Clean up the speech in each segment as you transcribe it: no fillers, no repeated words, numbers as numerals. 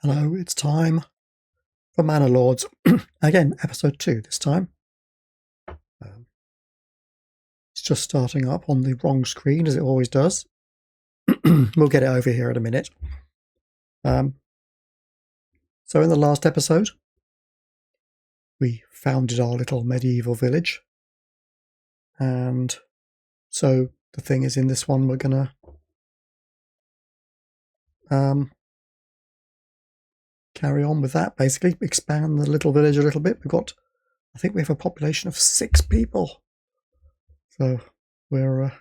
Hello, it's time for Manor Lords. Again, episode 2 this time. It's just starting up on the wrong screen, as it always does. We'll get it over here in a minute. So in the last episode, we founded our little medieval village. And so the thing is, in this one, we're going to carry on with that, basically. Expand the little village a little bit. I think we have a population of 6 people. So we're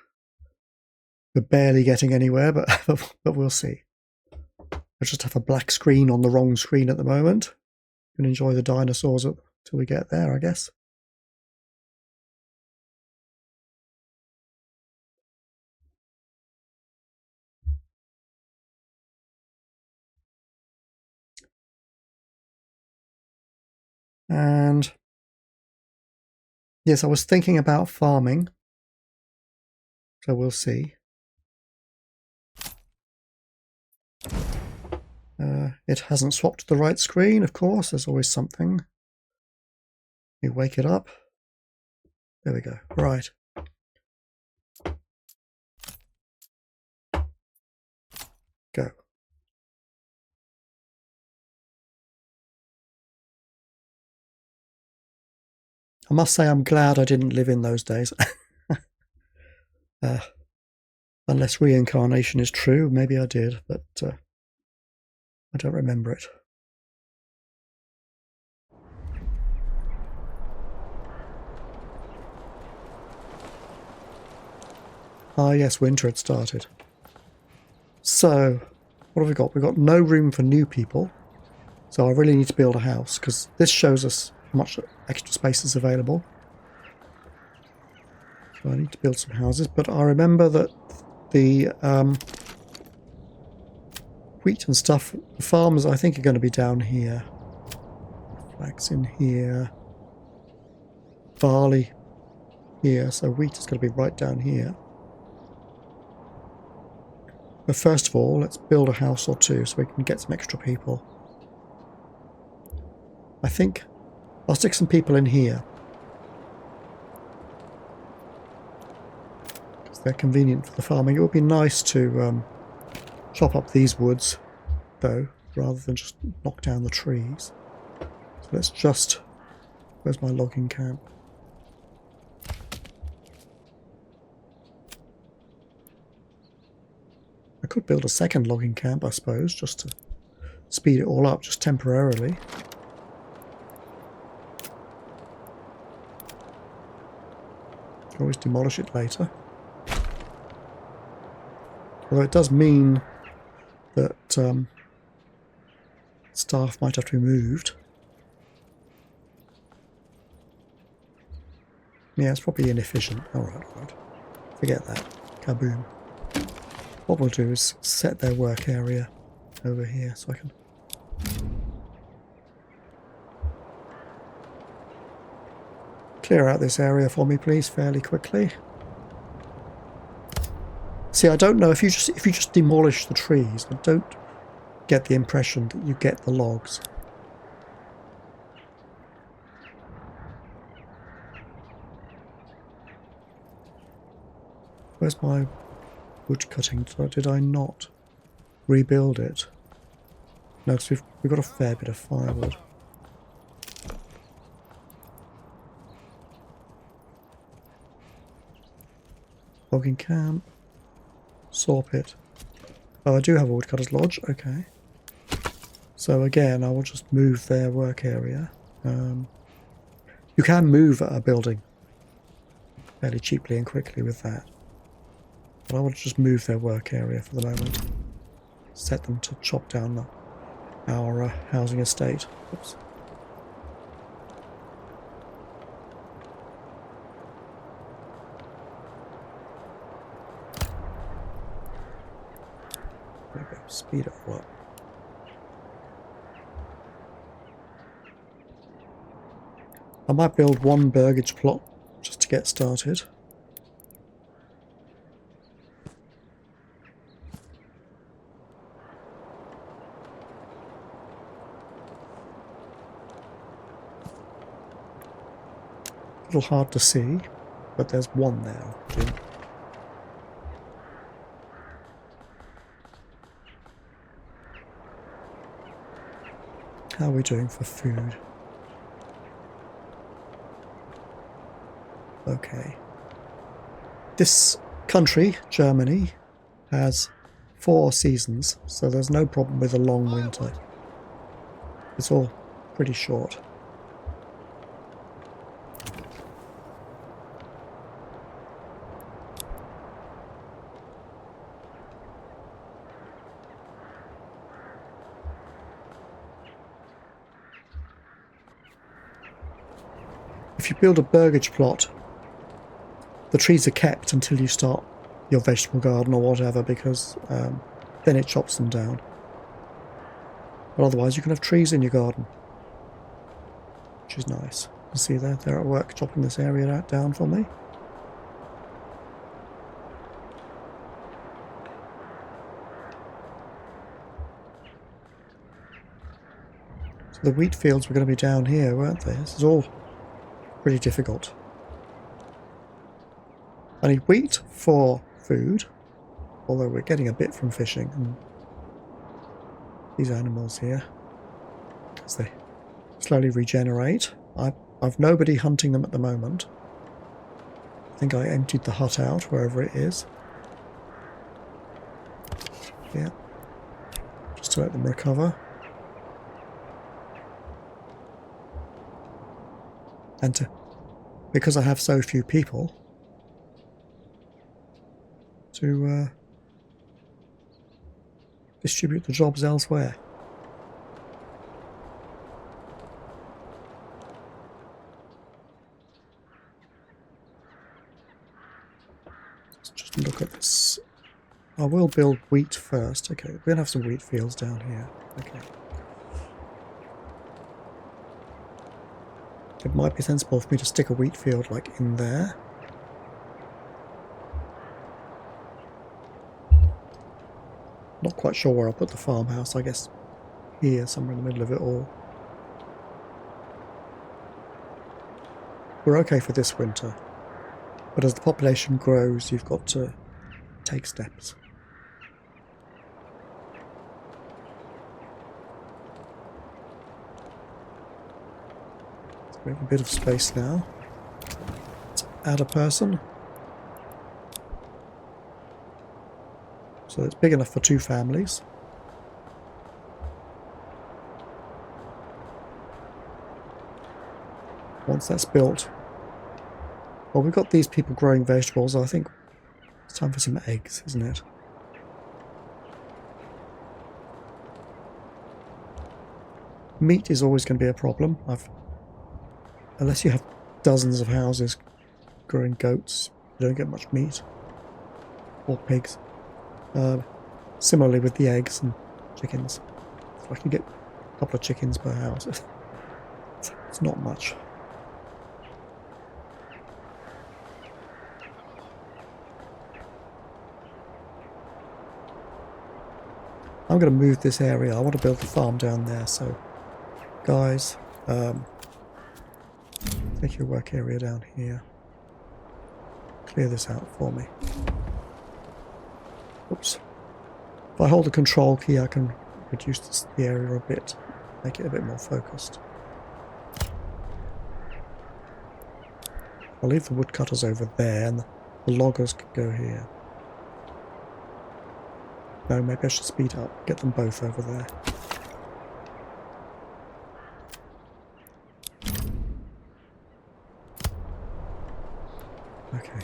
barely getting anywhere, but we'll see. I just have a black screen on the wrong screen at the moment. You can enjoy the dinosaurs till we get there, I guess. And yes, I was thinking about farming. So we'll see. It hasn't swapped to the right screen, of course. There's always something. We wake it up. There we go. Right. Go. I must say I'm glad I didn't live in those days. Unless reincarnation is true, maybe I did, but I don't remember it. Ah, yes, winter had started. So, what have we got? We've got no room for new people. So I really need to build a house, because this shows us how much extra space is available. So I need to build some houses, but I remember that the wheat and stuff, the farms I think are going to be down here. Flax in here. Barley here, so wheat is going to be right down here. But first of all, let's build a house or two so we can get some extra people. I think I'll stick some people in here. Because they're convenient for the farming. It would be nice to chop up these woods, though, rather than just knock down the trees. So let's just... Where's my logging camp? I could build a second logging camp, I suppose, just to speed it all up, just temporarily. Can always demolish it later. Although it does mean that staff might have to be moved. Yeah, it's probably inefficient. Alright. Forget that. Kaboom. What we'll do is set their work area over here so I can... Clear out this area for me, please, fairly quickly. See, I don't know if you just demolish the trees, I don't get the impression that you get the logs. Where's my wood cutting? Did I not rebuild it? No, because we've got a fair bit of firewood. Logging camp. Saw pit. Oh, I do have a woodcutter's lodge. Okay. So again, I will just move their work area. You can move a building fairly cheaply and quickly with that. But I want to just move their work area for the moment. Set them to chop down our housing estate. Oops. There we go. Speed it all up. I might build one burgage plot just to get started. little hard to see, but there's one there. Jim. How are we doing for food? Okay. This country, Germany, has 4 seasons, so there's no problem with a long winter. It's all pretty short. If you build a burgage plot, the trees are kept until you start your vegetable garden or whatever, because then it chops them down. But otherwise you can have trees in your garden, which is nice. You see they're at work chopping this area down for me. So the wheat fields were going to be down here, weren't they? This is all pretty difficult. I need wheat for food, although we're getting a bit from fishing and these animals here, as they slowly regenerate. I've nobody hunting them at the moment. I think I emptied the hut out, wherever it is. Yeah. Just to let them recover. And because I have so few people, to distribute the jobs elsewhere. Let's just look at this. I will build wheat first. Okay, we're going to have some wheat fields down here. Okay. It might be sensible for me to stick a wheat field like in there. Not quite sure where I'll put the farmhouse. I guess here, somewhere in the middle of it all. We're okay for this winter. But as the population grows, you've got to take steps. So we have a bit of space now. Let's add a person. So it's big enough for 2 families. Once that's built, well, we've got these people growing vegetables. I think it's time for some eggs, isn't it? Meat is always going to be a problem. Unless you have dozens of houses growing goats, you don't get much meat. Or pigs. Similarly with the eggs and chickens. So I can get a couple of chickens per house. It's not much. I'm going to move this area. I want to build the farm down there, so guys, take your work area down here. Clear this out for me. Oops. If I hold the control key, I can reduce the area a bit, make it a bit more focused. I'll leave the woodcutters over there, and the loggers could go here. No, maybe I should speed up, get them both over there. Okay.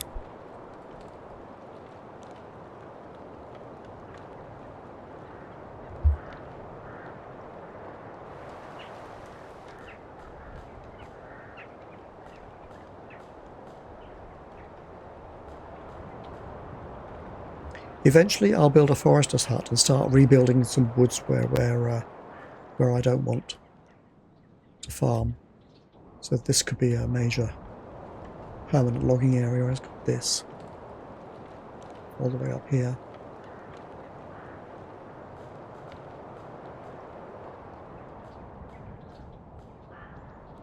Eventually I'll build a forester's hut and start rebuilding some woods where I don't want to farm. So this could be a major permanent logging area. I've got this all the way up here.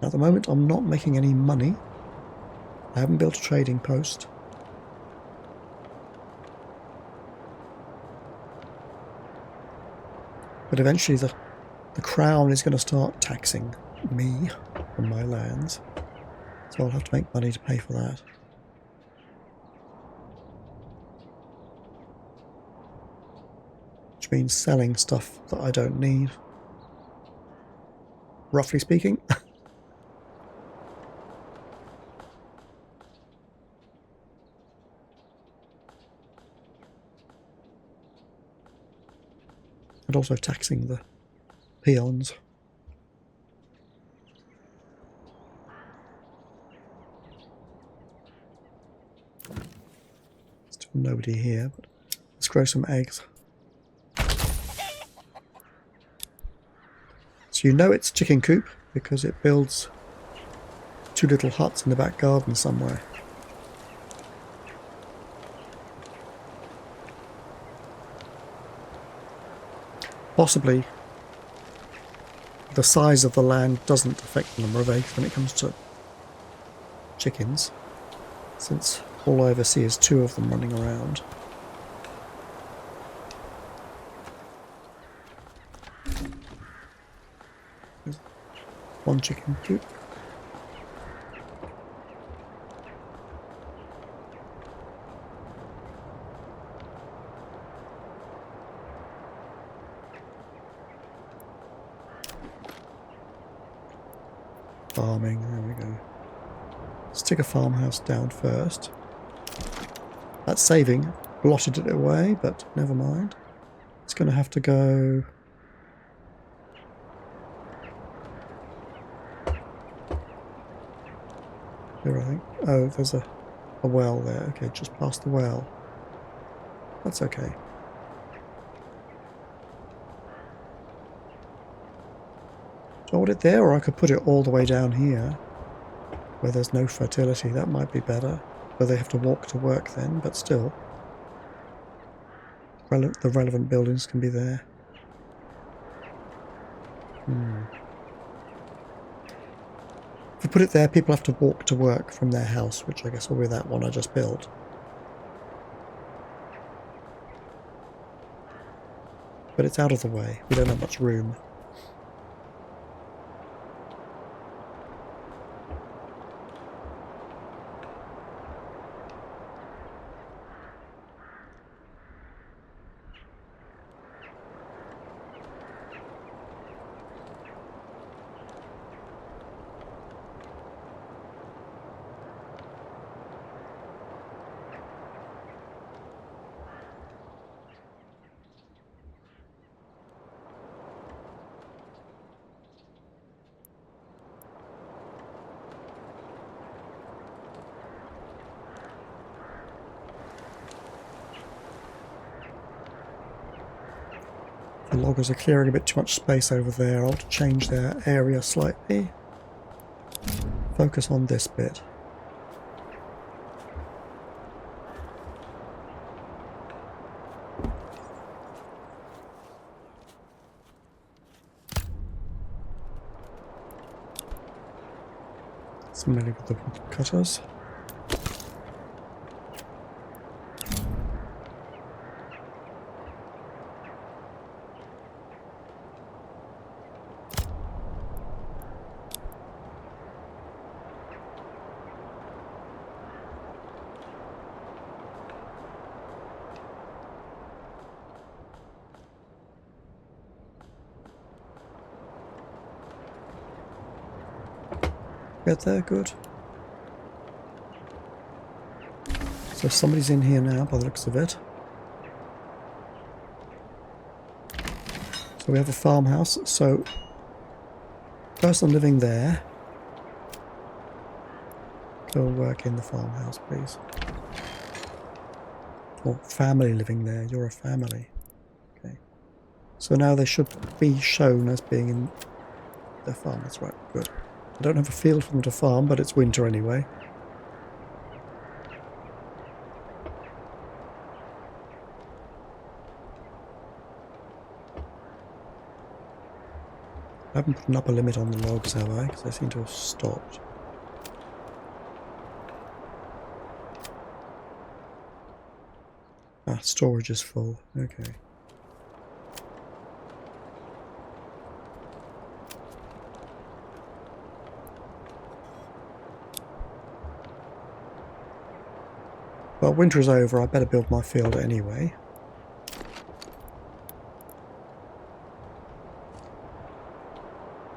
At the moment I'm not making any money, I haven't built a trading post. But eventually the crown is going to start taxing me on my lands. So I'll have to make money to pay for that. Which means selling stuff that I don't need. Roughly speaking. And also taxing the peons. Still nobody here, but let's grow some eggs. So you know it's chicken coop because it builds 2 little huts in the back garden somewhere. Possibly the size of the land doesn't affect the number of eggs when it comes to chickens, since all I ever see is 2 of them running around. There's 1 chicken coop. Farming, there we go. Let's take a farmhouse down first. That's saving. Blotted it away, but never mind. It's going to have to go... here, I think. Oh, there's a well there. Okay, just past the well. That's okay. Do I want it there, or I could put it all the way down here where there's no fertility? That might be better. Though they have to walk to work then, but still. The relevant buildings can be there. If we put it there, people have to walk to work from their house, which I guess will be that one I just built. But it's out of the way. We don't have much room. The loggers are clearing a bit too much space over there. I'll change their area slightly. Focus on this bit. Similarly with the wood cutters. Get there, good. So somebody's in here now by the looks of it. So we have a farmhouse, so person living there, go work in the farmhouse, please. Or family living there, you're a family. Okay. So now they should be shown as being in their farm, that's right, good. I don't have a field for them to farm, but it's winter anyway. I haven't put an upper limit on the logs, have I? Because they seem to have stopped. Ah, storage is full. Okay. Well, winter is over. I better build my field anyway.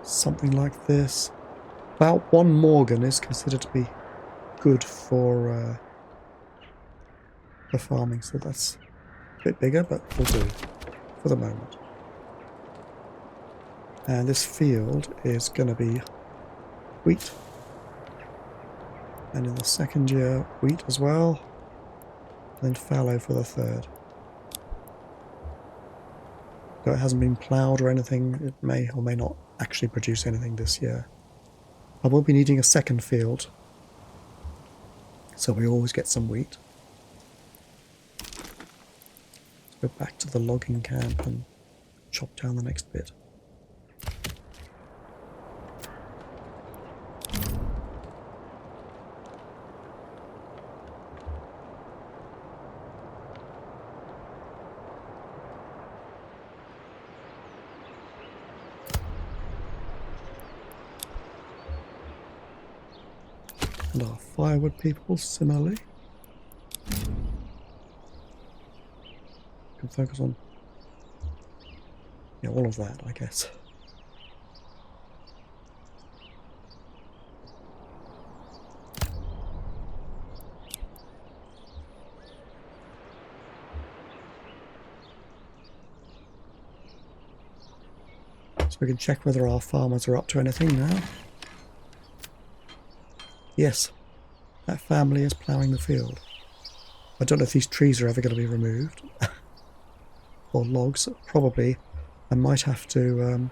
Something like this. About 1 Morgan is considered to be good for farming, so that's a bit bigger, but will do for the moment. And this field is going to be wheat. And in the second year, wheat as well. And fallow for the third. Though it hasn't been ploughed or anything, it may or may not actually produce anything this year. I will be needing a second field, so we always get some wheat. Let's go back to the logging camp and chop down the next bit. And our firewood people, similarly. Can focus on, yeah, all of that, I guess. So we can check whether our farmers are up to anything now. Yes, that family is ploughing the field. I don't know if these trees are ever going to be removed. Or logs, probably. I might have to...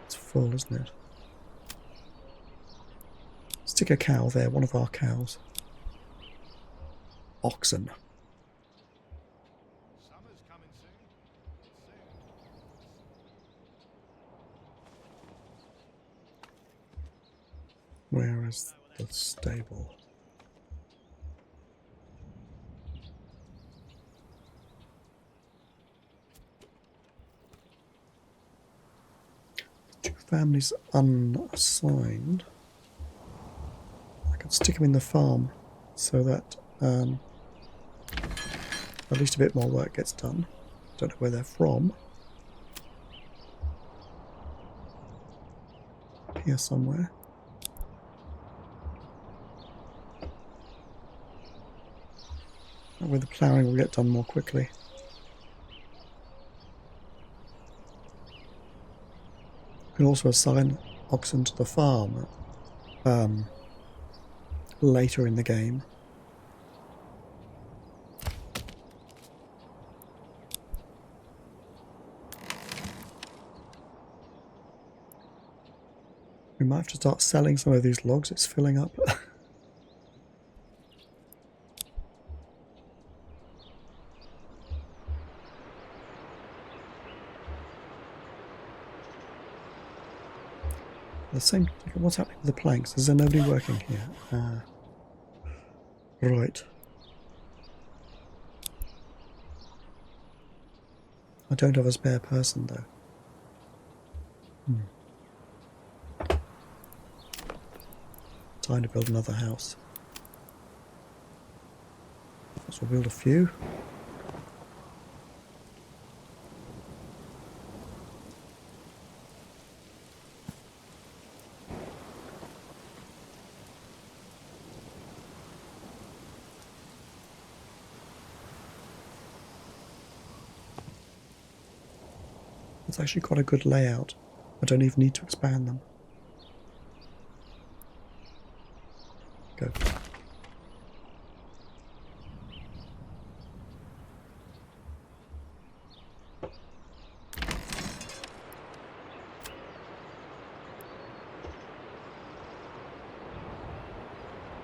it's full, isn't it? Stick a cow there, one of our cows. Oxen. Summer's coming soon. Where is the stable? Two families unassigned. I could stick them in the farm so that at least a bit more work gets done. Don't know where they're from. Here somewhere. That way the ploughing will get done more quickly. You can also assign oxen to the farm later in the game. We might have to start selling some of these logs, it's filling up. The same, what's happening with the planks? Is there nobody working here? Right. I don't have a spare person though. Time to build another house. So we'll build a few. It's actually quite a good layout. I don't even need to expand them. Go.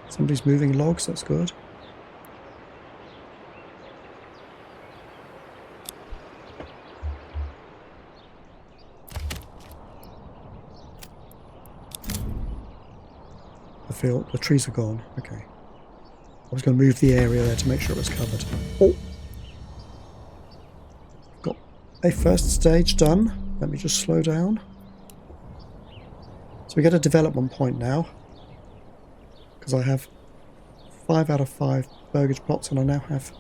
Somebody's moving logs, that's good. The trees are gone, okay. I was going to move the area there to make sure it was covered. Oh! Got a first stage done. Let me just slow down. So we get a development point now. Because I have 5 out of 5 burgage plots and I now have...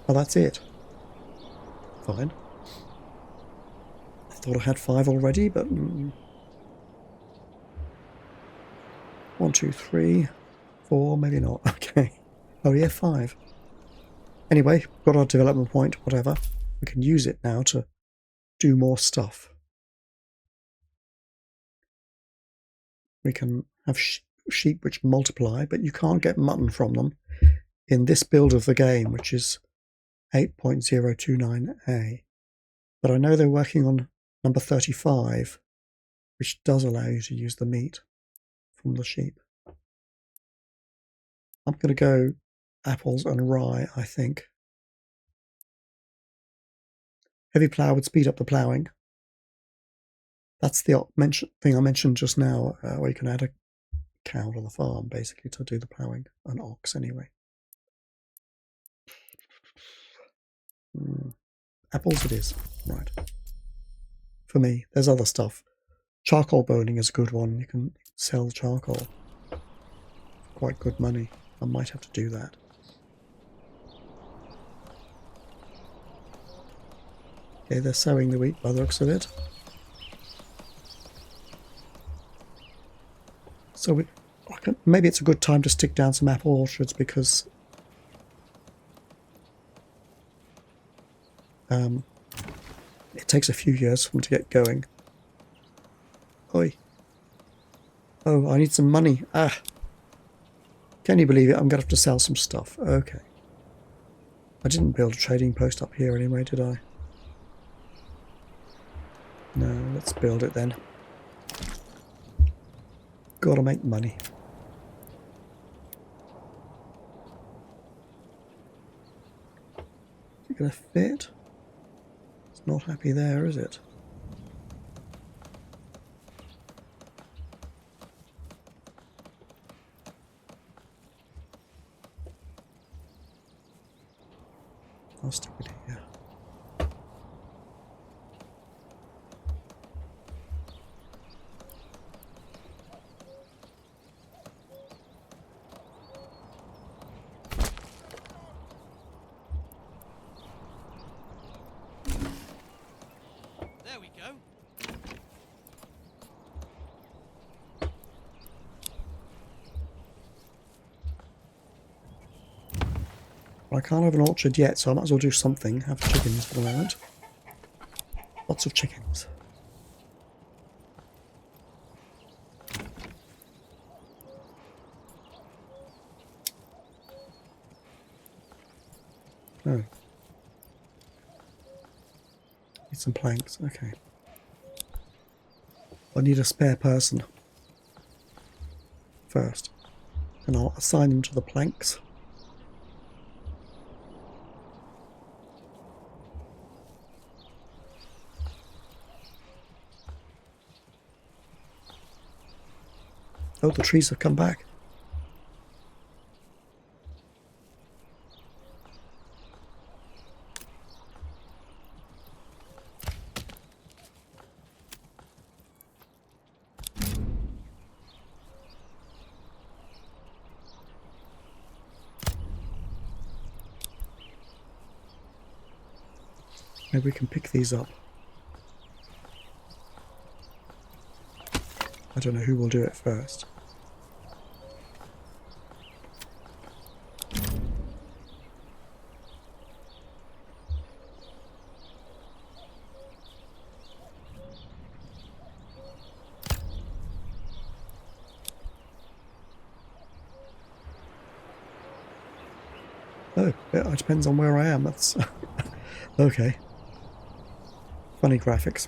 Oh, that's it. Fine. I thought I had 5 already, but... 1, 2, 3, 4, maybe not. Okay. Oh yeah, 5. Anyway, got our development point, whatever. We can use it now to do more stuff. We can have sheep which multiply, but you can't get mutton from them in this build of the game, which is 8.029a. But I know they're working on number 35, which does allow you to use the meat from the sheep. I'm going to go apples and rye, I think. Heavy plough would speed up the ploughing. That's the thing I mentioned just now, where you can add a cow to the farm, basically, to do the ploughing. An ox, anyway. Apples it is. Right. For me, there's other stuff. Charcoal burning is a good one. You can sell charcoal. Quite good money. I might have to do that. Okay, they're sowing the wheat by the looks of it. So maybe it's a good time to stick down some apple orchards because it takes a few years for them to get going. Oi. Oh, I need some money. Ah. Can you believe it? I'm going to have to sell some stuff. Okay. I didn't build a trading post up here anyway, did I? No, let's build it then. Gotta make money. Is it going to fit? It's not happy there, is it? I'll stick it here. There we go. I can't have an orchard yet, so I might as well do something. Have chickens for the moment. Lots of chickens. Oh. Need some planks, okay. I need a spare person first. And I'll assign them to the planks. Oh, the trees have come back. Maybe we can pick these up. I don't know who will do it first. Oh, it depends on where I am. That's okay. Funny graphics.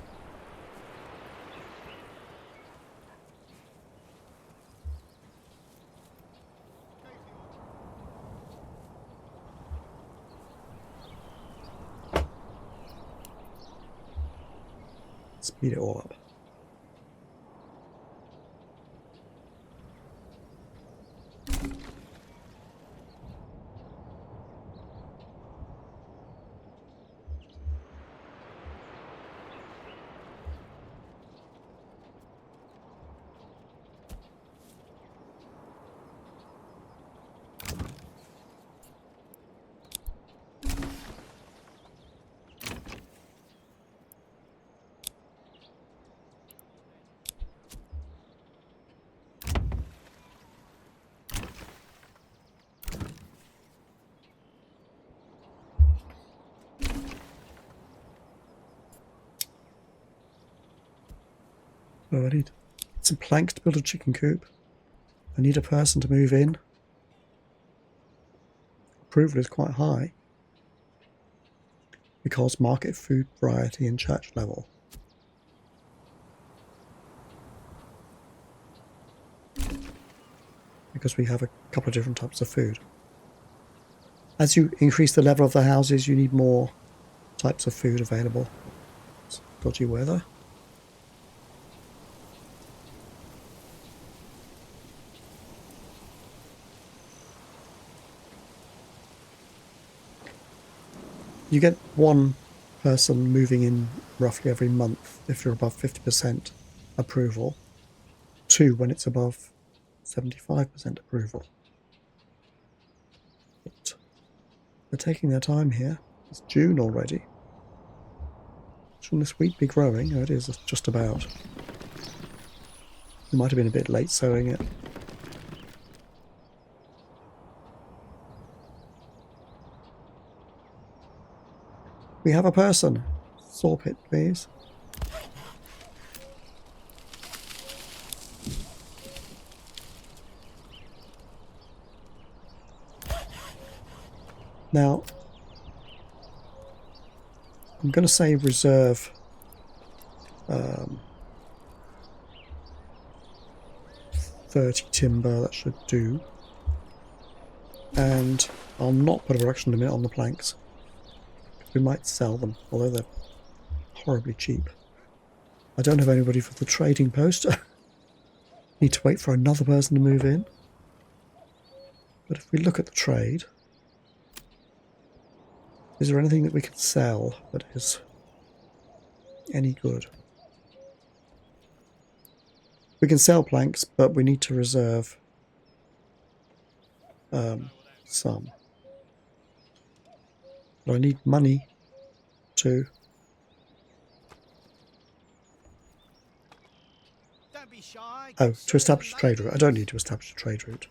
Speed it all up. Oh, I need some planks to build a chicken coop. I need a person to move in. Approval is quite high because market food variety and church level. Because we have a couple of different types of food. As you increase the level of the houses, you need more types of food available. It's dodgy weather. You get one person moving in roughly every month if you're above 50% approval. 2 when it's above 75% approval. But they're taking their time here. It's June already. Shouldn't this wheat be growing? Oh, it is just about. We might have been a bit late sowing it. We have a person. Sawpit, please. Now, I'm going to say reserve 30 timber, that should do. And I'll not put a production limit on the planks. We might sell them, although they're horribly cheap. I don't have anybody for the trading post. Need to wait for another person to move in. But if we look at the trade, is there anything that we can sell that is any good? We can sell planks, but we need to reserve some. But I need money too. Don't be shy. Oh, to establish a trade route. I don't need to establish a trade route.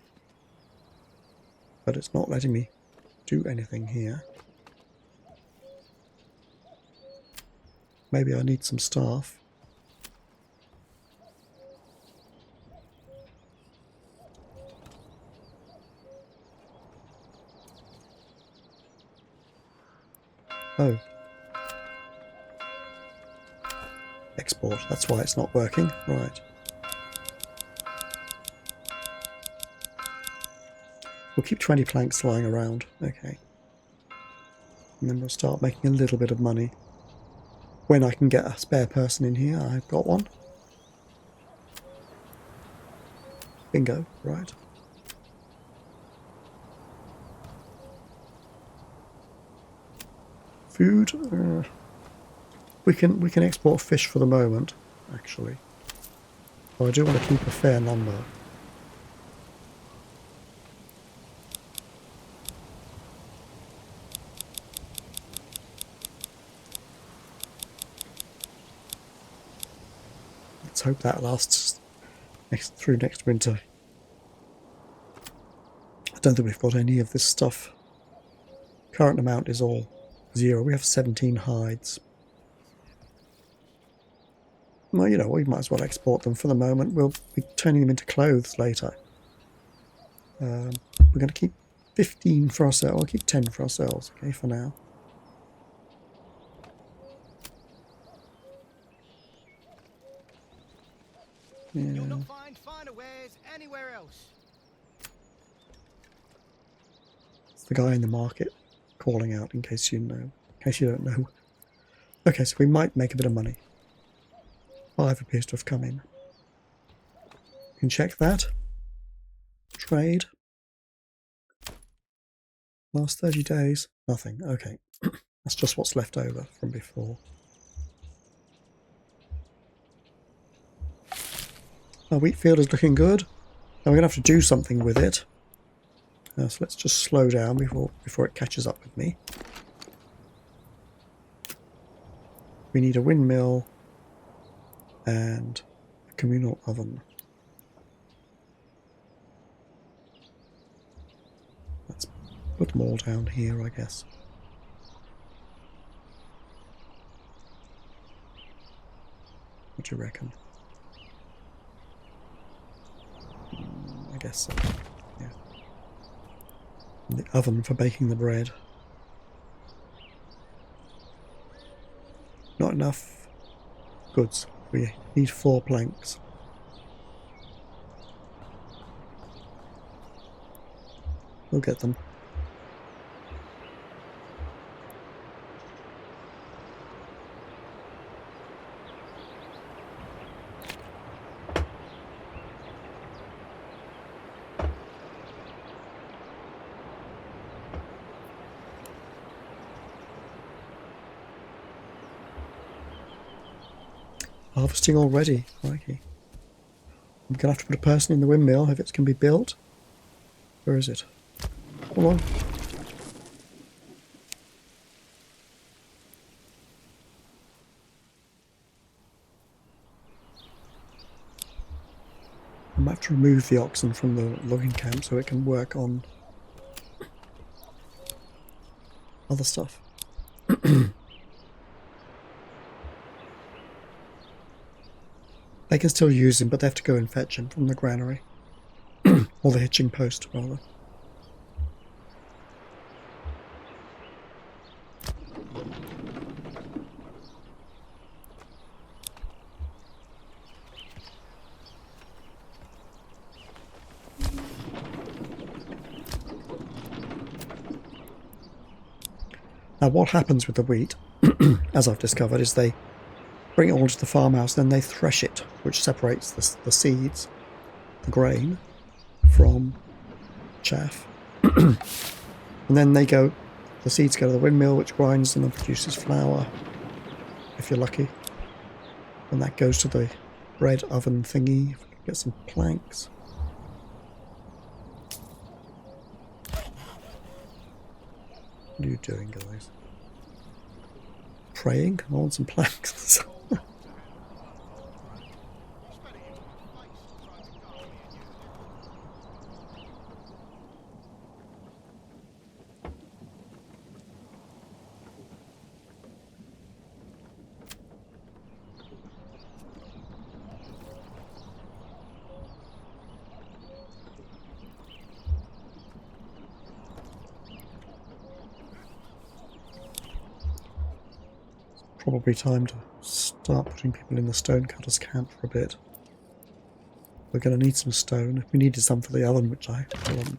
But it's not letting me do anything here. Maybe I need some staff. Oh. Export. That's why it's not working. Right. We'll keep 20 planks lying around. Okay. And then we'll start making a little bit of money. When I can get a spare person in here, I've got one. Bingo. Right. Food. We can export fish for the moment, actually. But I do want to keep a fair number. Let's hope that lasts through next winter. I don't think we've got any of this stuff. Current amount is all 0. We have 17 hides. Well, you know, we might as well export them for the moment. We'll be turning them into clothes later. We're going to keep 15 for ourselves. I'll keep 10 for ourselves, okay, for now. Yeah. You'll not find finer wares anywhere else. It's the guy in the market calling out, in case you know. In case you don't know. Okay, so we might make a bit of money. 5 appears to have come in. You can check that. Trade. Last 30 days. Nothing. Okay. That's just what's left over from before. Our wheat field is looking good. Now we're going to have to do something with it. So let's just slow down before it catches up with me. We need a windmill and a communal oven. Let's put them all down here, I guess. What do you reckon? guess so. Yeah. And the oven for baking the bread. Not enough goods. We need 4 planks. We'll get them. Harvesting already. Crikey. I'm going to have to put a person in the windmill if it can be built. Where is it? Come on. I might have to remove the oxen from the logging camp so it can work on other stuff. They can still use him, but they have to go and fetch him from the granary. Or the hitching post, rather. Now what happens with the wheat, as I've discovered, is they bring it all to the farmhouse, then they thresh it, which separates the seeds, the grain, from chaff. And then they go, the seeds go to the windmill, which grinds them and produces flour, if you're lucky. And that goes to the bread oven thingy. If we can get some planks. What are you doing, guys? Praying? I want some planks. Probably time to start putting people in the stonecutters camp for a bit. We're going to need some stone. We needed some for the oven, which I haven't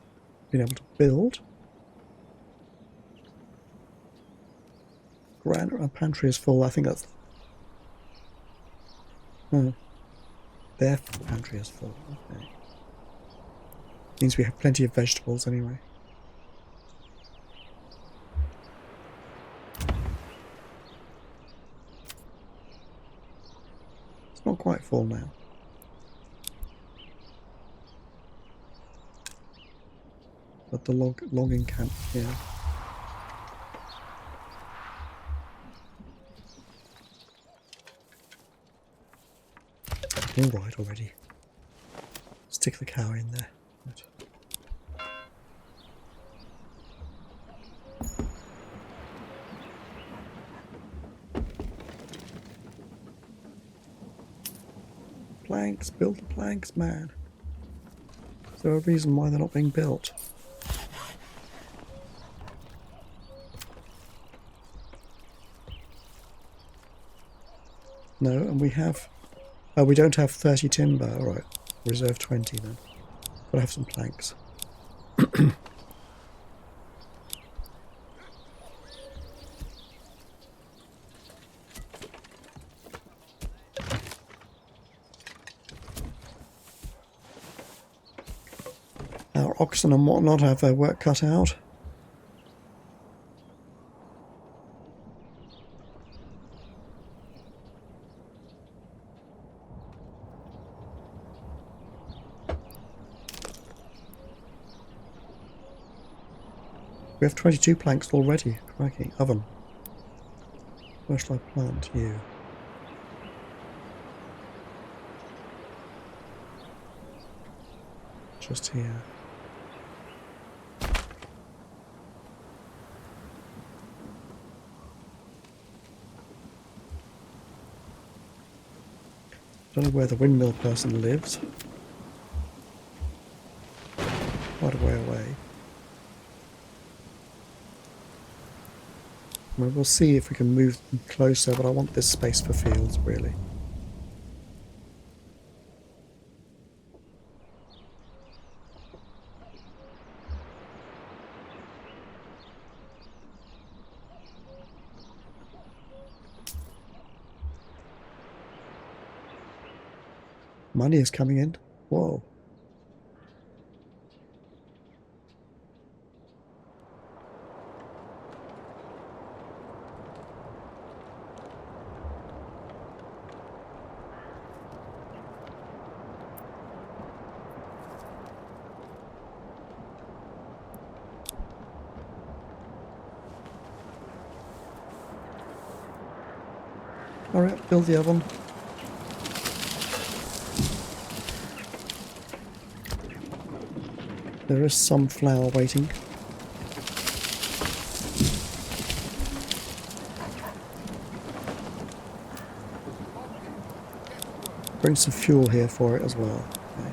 been able to build. Our pantry is full. I think that's... Oh. Their pantry is full. Okay. Means we have plenty of vegetables anyway. Not quite full now. But the logging camp, yeah. All right already. Stick the cow in there. Right. Planks, build the planks, man. Is there a reason why they're not being built? No, and we have... Oh, we don't have 30 timber. Alright, reserve 20 then. Gotta have some planks. Our oxen and whatnot have their work cut out. We have 22 planks already. Crikey, oven. Where shall I plant you? Just here. Don't know where the windmill person lives. quite a way away. Well, we'll see if we can move them closer, but I want this space for fields, really. Money is coming in. Whoa. Alright, build the oven. There is some flour waiting. Bring some fuel here for it as well. Okay.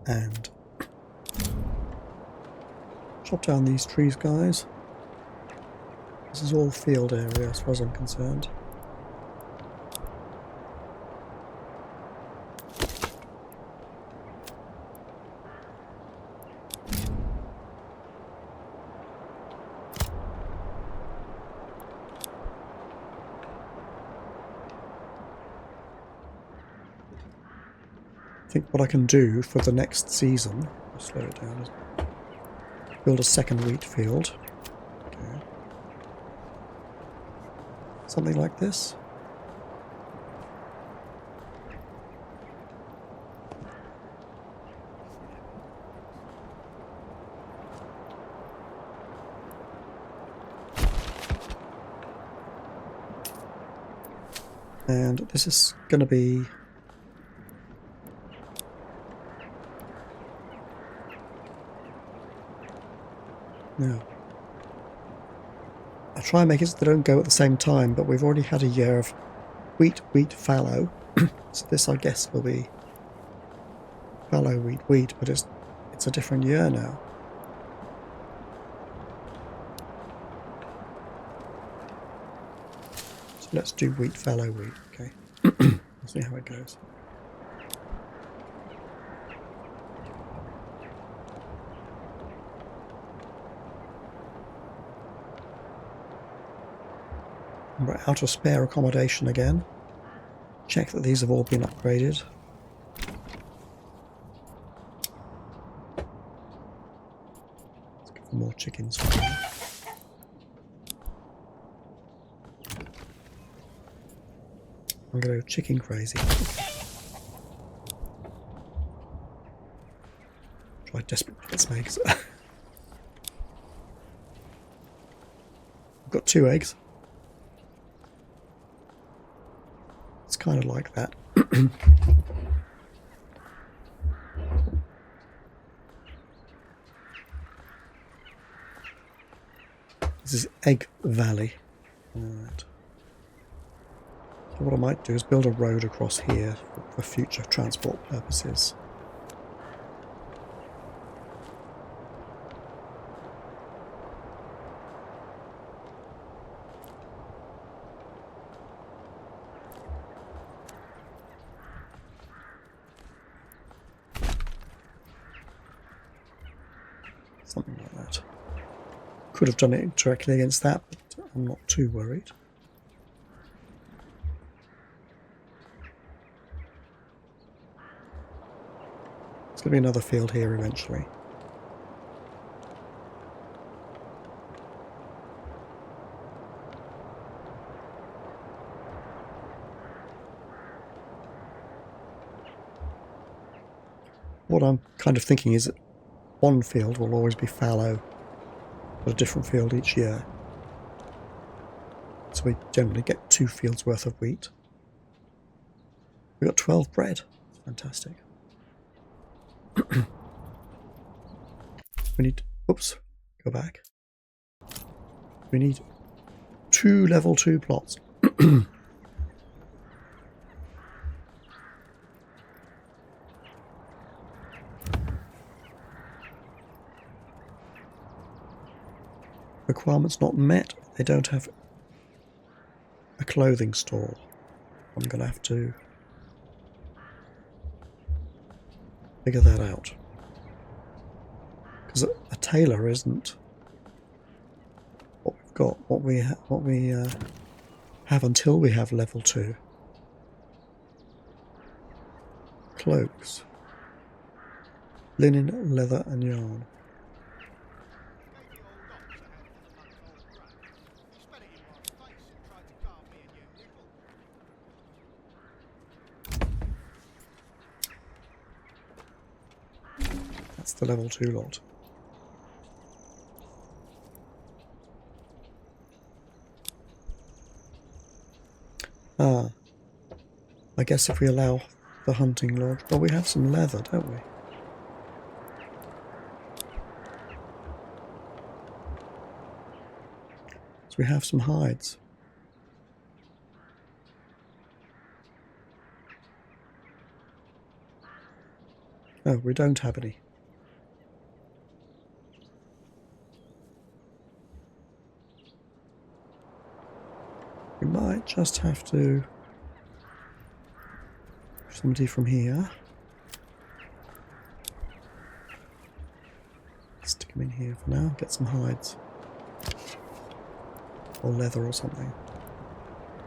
And chop down these trees, guys. This is all field area as far as I'm concerned. I think what I can do for the next season, slow it down, is build a second wheat field. Okay. Something like this. And this is going to be no. I'll try and make it so they don't go at the same time, but we've already had a year of wheat, fallow. So this, I guess, will be fallow, wheat, but it's a different year now. So let's do wheat, fallow, wheat, okay. Let's see how it goes. We're out of spare accommodation again. Check that these have all been upgraded. Let's get more chickens. I'm going to go chicken crazy. Try desperate to get some eggs. I've got 2 eggs. It's kind of like that. This is Egg Valley. Alright. So what I might do is build a road across here for future transport purposes. Something like that. Could have done it directly against that, but I'm not too worried. There's going to be another field here eventually. What I'm kind of thinking is that one field will always be fallow, but a different field each year. So we generally get 2 fields worth of wheat. We got 12 bread. Fantastic. We need... Whoops. Go back. We need 2 level 2 plots. Requirements not met. They don't have a clothing store. I'm going to have to figure that out. Because a tailor isn't what we've got, what we have until we have level 2. Cloaks. Linen, leather and yarn. That's the level 2 lot. Ah. I guess if we allow the hunting lodge... Well, we have some leather, don't we? So we have some hides. Oh, we don't have any. We might just have to... Somebody from here. Stick him in here for now. Get some hides. Or leather or something.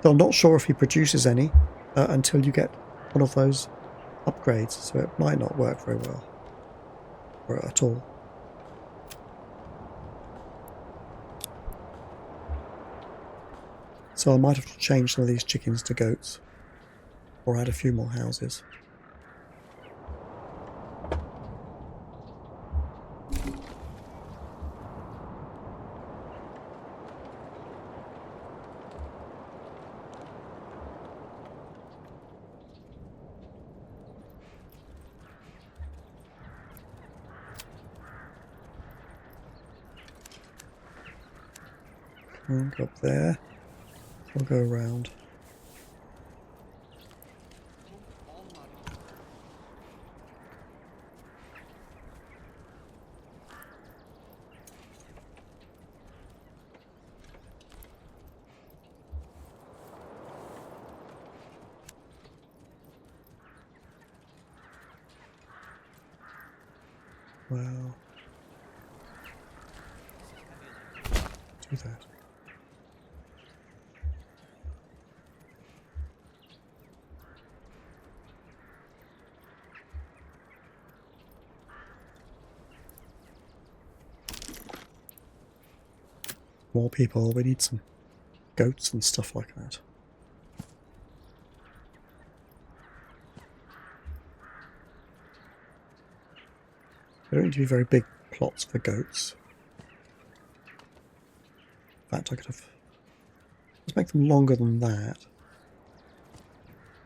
Though I'm not sure if he produces any until you get one of those upgrades, so it might not work very well. Or at all. So I might have to change some of these chickens to goats. Or add a few more houses. Go up there. We'll go around. Well, do that. More people, we need some goats and stuff like that. They don't need to be very big plots for goats. In fact, I could have... Let's make them longer than that.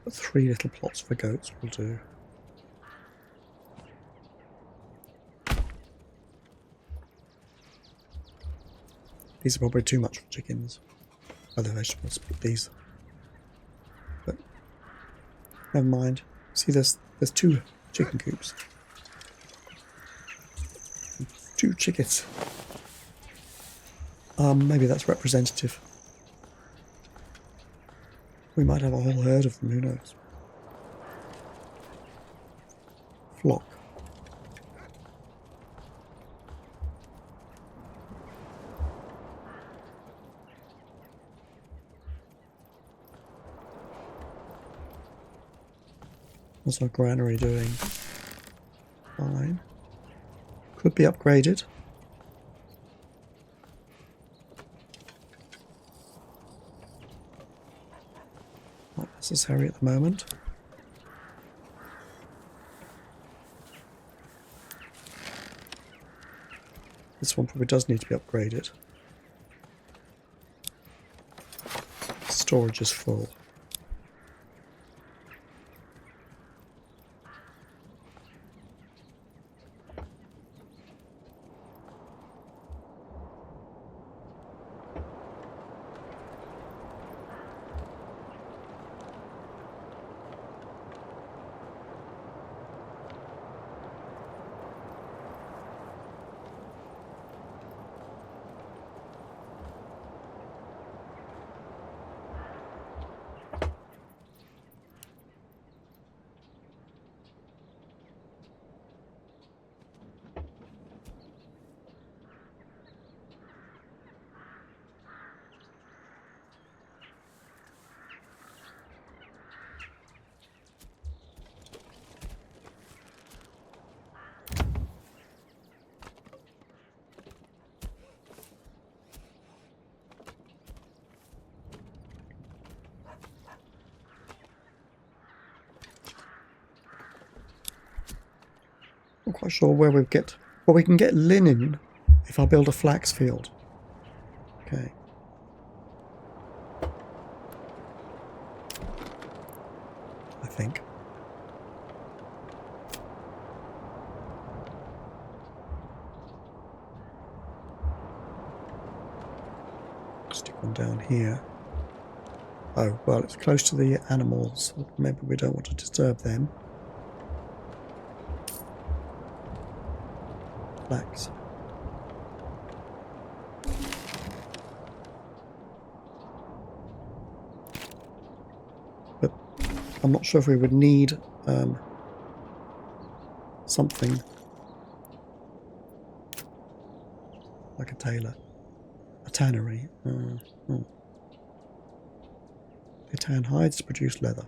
But 3 little plots for goats will do. These are probably too much for chickens. Other vegetables, but these. But never mind. See, there's 2 chicken coops. 2 chickens. Maybe that's representative. We might have a whole herd of them, who knows? Flock. What's our granary doing? Fine. Could be upgraded. Not necessary at the moment. This one probably does need to be upgraded. Storage is full. Not quite sure where we get. Well, we can get linen if I build a flax field. Okay. I think. Stick one down here. Oh, well, it's close to the animals. Maybe we don't want to disturb them. Flax. But I'm not sure if we would need something like a tailor. A tannery. They tan hides to produce leather.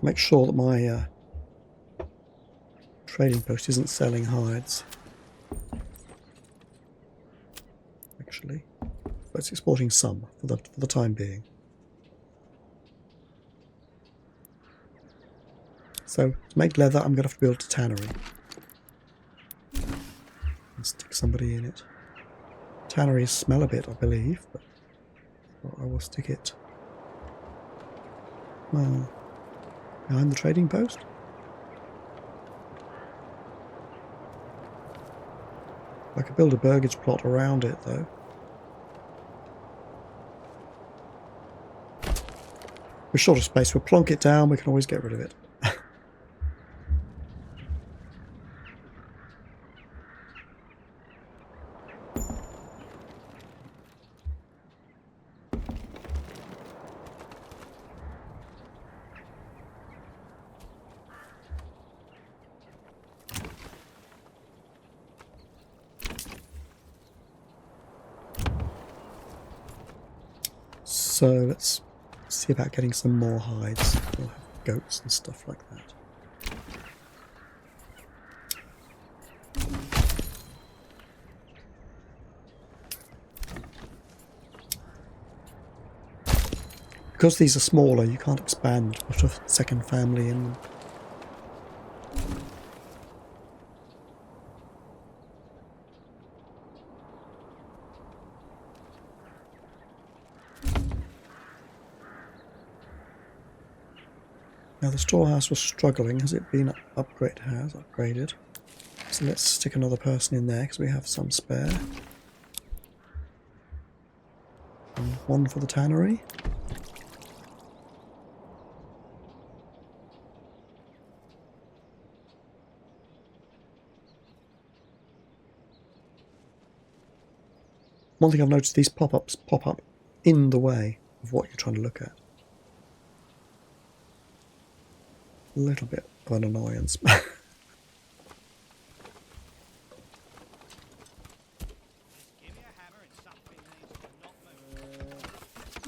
Make sure that my trading post isn't selling hides. Actually, but it's exporting some for the time being. So to make leather, I'm going to have to build a tannery and stick somebody in it. Tanneries smell a bit, I believe, but I will stick it behind the trading post. I could build a burgage plot around it, though. We're short of space. We'll plonk it down. We can always get rid of it. So let's see about getting some more hides. We'll have goats and stuff like that. Because these are smaller, you can't expand, put a second family in them. Now the storehouse was struggling. Has it been upgraded? It has upgraded. So let's stick another person in there because we have some spare. And one for the tannery. One thing I've noticed, these pop-ups pop up in the way of what you're trying to look at. A little bit of an annoyance. Give me a hammer and something needs to not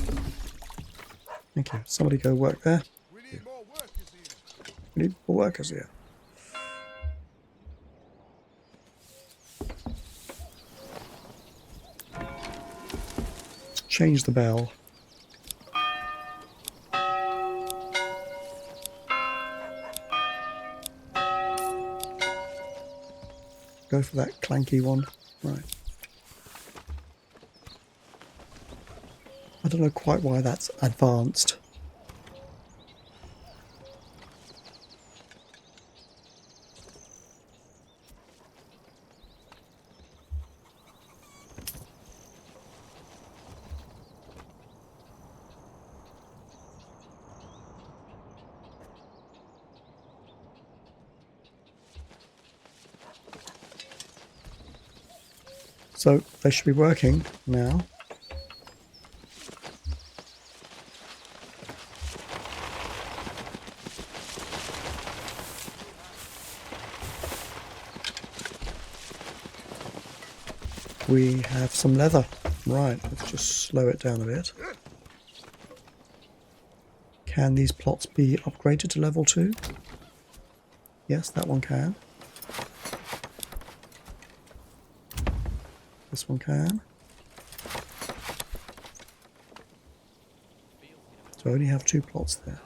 move. Thank you. Somebody go work there. We need more workers here. We need more workers here. Change the bell. Go for that clanky one. Right. I don't know quite why that's advanced. So they should be working now. We have some leather. Right, let's just slow it down a bit. Can these plots be upgraded to level 2? Yes, that one can. This one can. So I only have 2 plots there.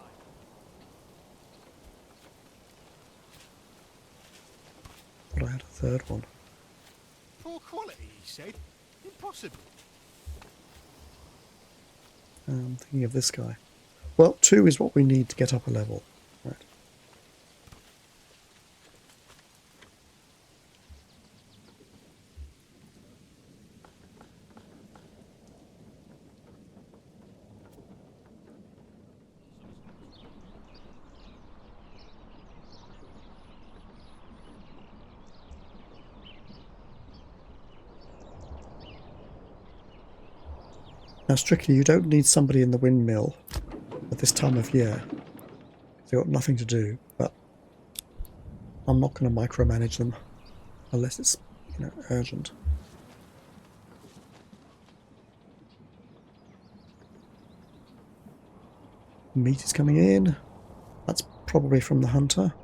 But I had a third one. Poor quality, he said. Impossible. I'm thinking of this guy. Well, 2 is what we need to get up a level. Right. Now, strictly, you don't need somebody in the windmill at this time of year. They've got nothing to do, but I'm not going to micromanage them unless it's, you know, urgent. Meat is coming in. That's probably from the hunter.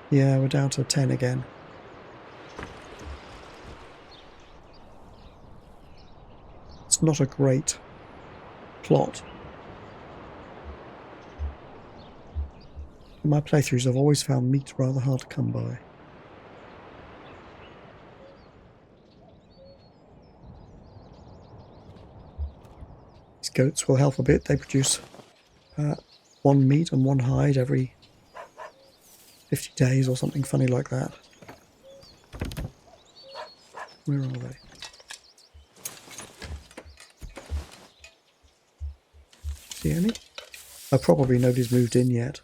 Yeah, we're down to 10 again. It's not a great plot. In my playthroughs, I've always found meat rather hard to come by. These goats will help a bit. They produce 1 meat and 1 hide every 50 days or something funny like that. Where are they? See any? Oh, probably nobody's moved in yet.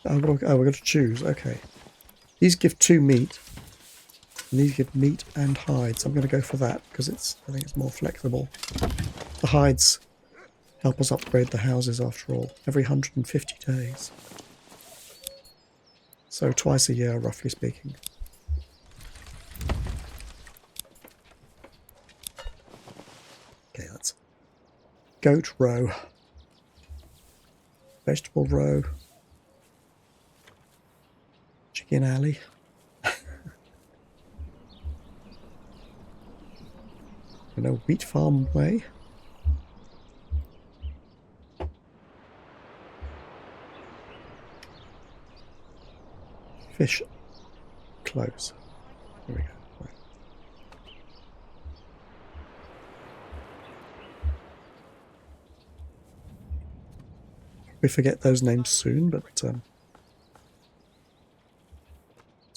Oh, we've got to choose. Okay. These give 2 meat. And these give meat and hides. I'm going to go for that because I think it's more flexible. The hides help us upgrade the houses after all. Every 150 days. So twice a year, roughly speaking. Okay, that's goat row. Vegetable row. Chicken alley. No wheat farm way. Fish close. Here we go. Right. We forget those names soon, but it's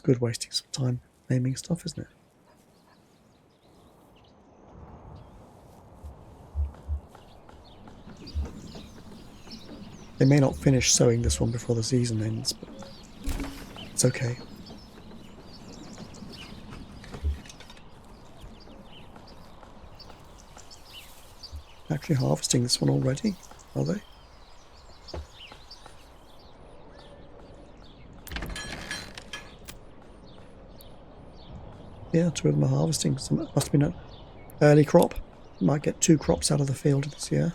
good wasting some time naming stuff, isn't it? They may not finish sowing this one before the season ends, but it's okay. Actually harvesting this one already, are they? Yeah, 2 of them are harvesting. So it must have been an early crop. Might get 2 crops out of the field this year.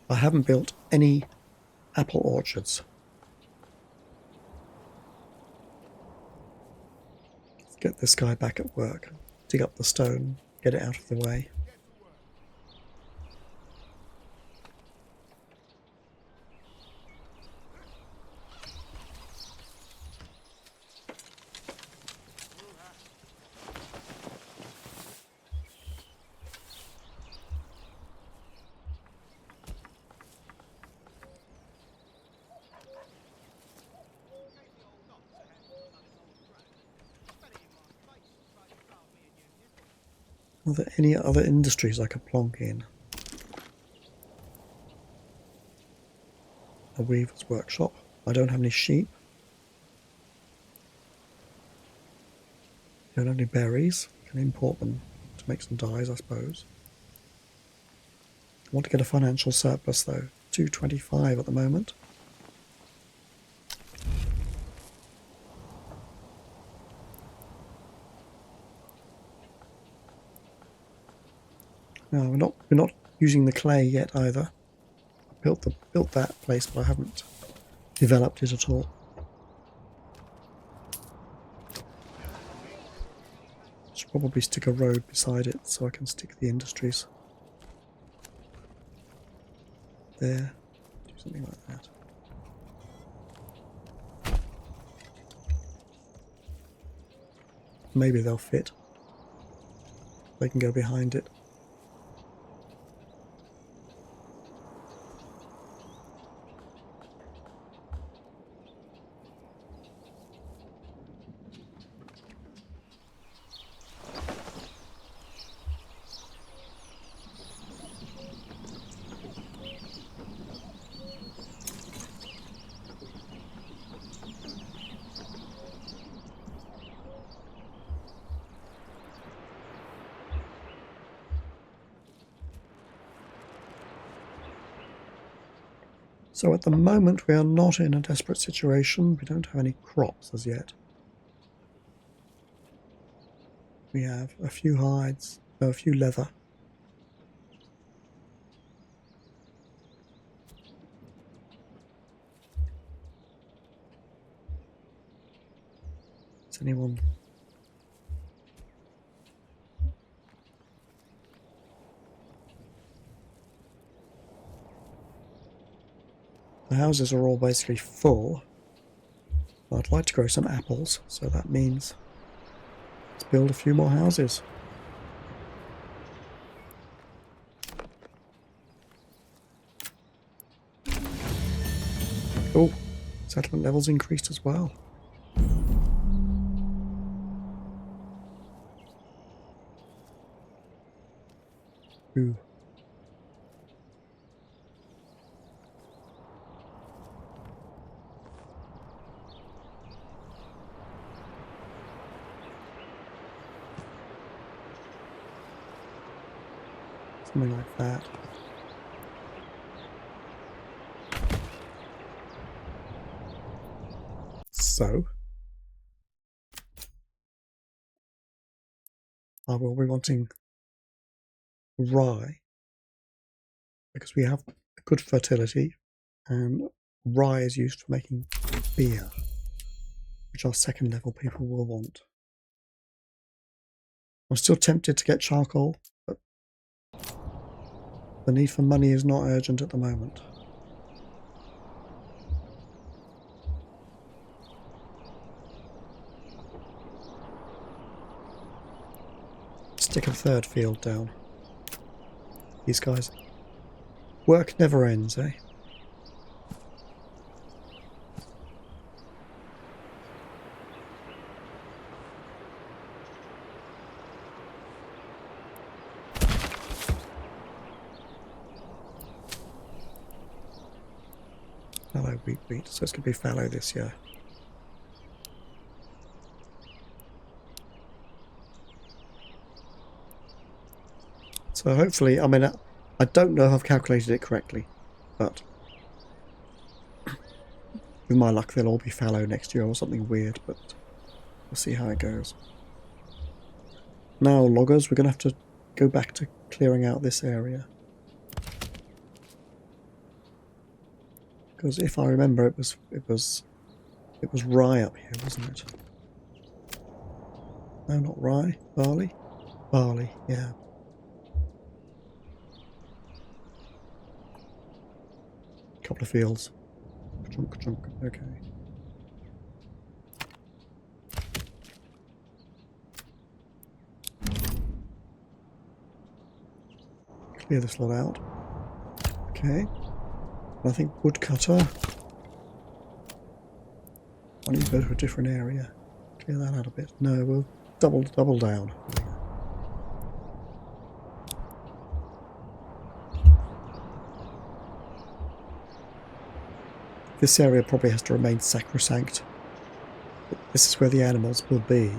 I haven't built any apple orchards. Let's get this guy back at work. Dig up the stone, get it out of the way. Are there any other industries I could plonk in? A weaver's workshop. I don't have any sheep. Don't have any berries. I can import them to make some dyes, I suppose. I want to get a financial surplus though. 225 at the moment. No, we're not using the clay yet either. I built that place, but I haven't developed it at all. Should probably stick a road beside it so I can stick the industries there. Do something like that. Maybe they'll fit. They can go behind it. So at the moment we are not in a desperate situation. We don't have any crops as yet. We have a few hides, a few leather. Is anyone? The houses are all basically full. I'd like to grow some apples, so that means let's build a few more houses. Oh, settlement levels increased as well. Ooh. Something like that. So, I will be wanting rye because we have good fertility, and rye is used for making beer, which our second level people will want. I'm still tempted to get charcoal, but the need for money is not urgent at the moment. Stick a third field down. These guys. Work never ends, eh? Fallow wheat, so it's going to be fallow this year. So hopefully, I mean, I don't know if I've calculated it correctly, but with my luck they'll all be fallow next year or something weird, but we'll see how it goes. Now loggers, we're going to have to go back to clearing out this area. Because if I remember, it was rye up here, wasn't it? No, not rye. Barley? Barley, yeah. Couple of fields. Chunk, okay. Clear this lot out. Okay. I think woodcutter. I need to go to a different area. Clear that out a bit. No, we'll double down. This area probably has to remain sacrosanct. This is where the animals will be.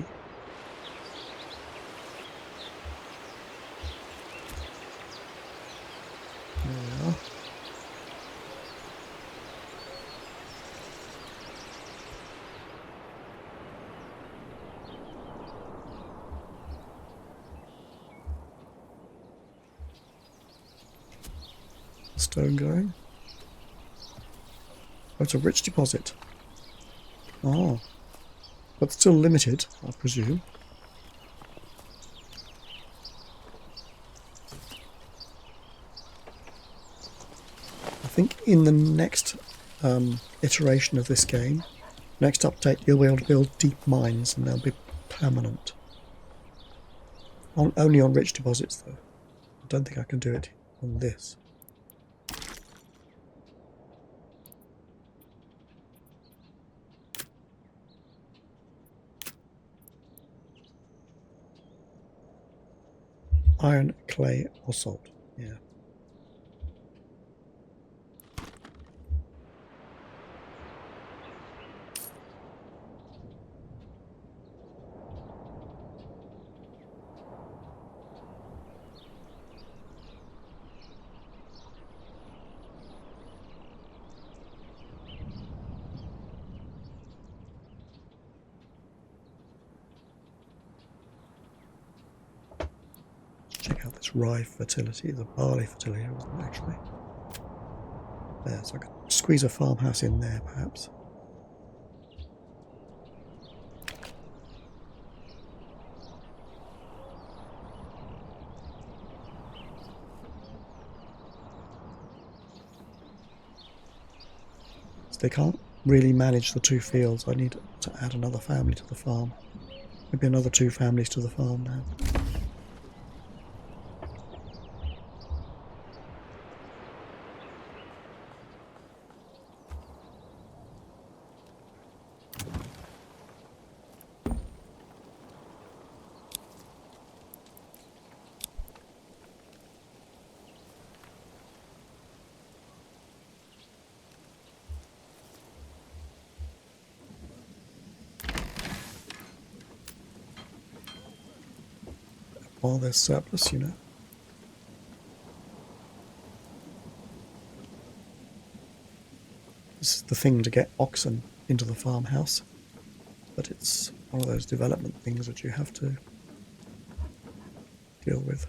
There we are. stone going? Oh, it's a rich deposit. Ah. But still limited, I presume. I think in the next iteration of this game, next update, you'll be able to build deep mines and they'll be permanent. Only on rich deposits, though. I don't think I can do it on this. Iron, clay, or salt. Yeah. Check out this rye fertility, the barley fertility, wasn't it actually? There, so I could squeeze a farmhouse in there, perhaps. So they can't really manage the 2 fields. I need to add another family to the farm. Maybe another 2 families to the farm now. While there's surplus, you know. This is the thing to get oxen into the farmhouse, but it's one of those development things that you have to deal with.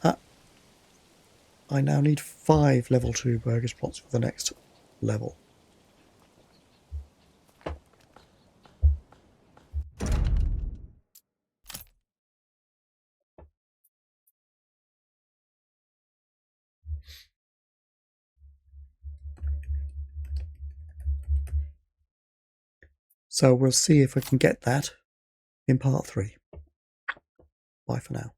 I now need 5 level 2 burgage plots for the next level. So we'll see if I can get that in part 3. Bye for now.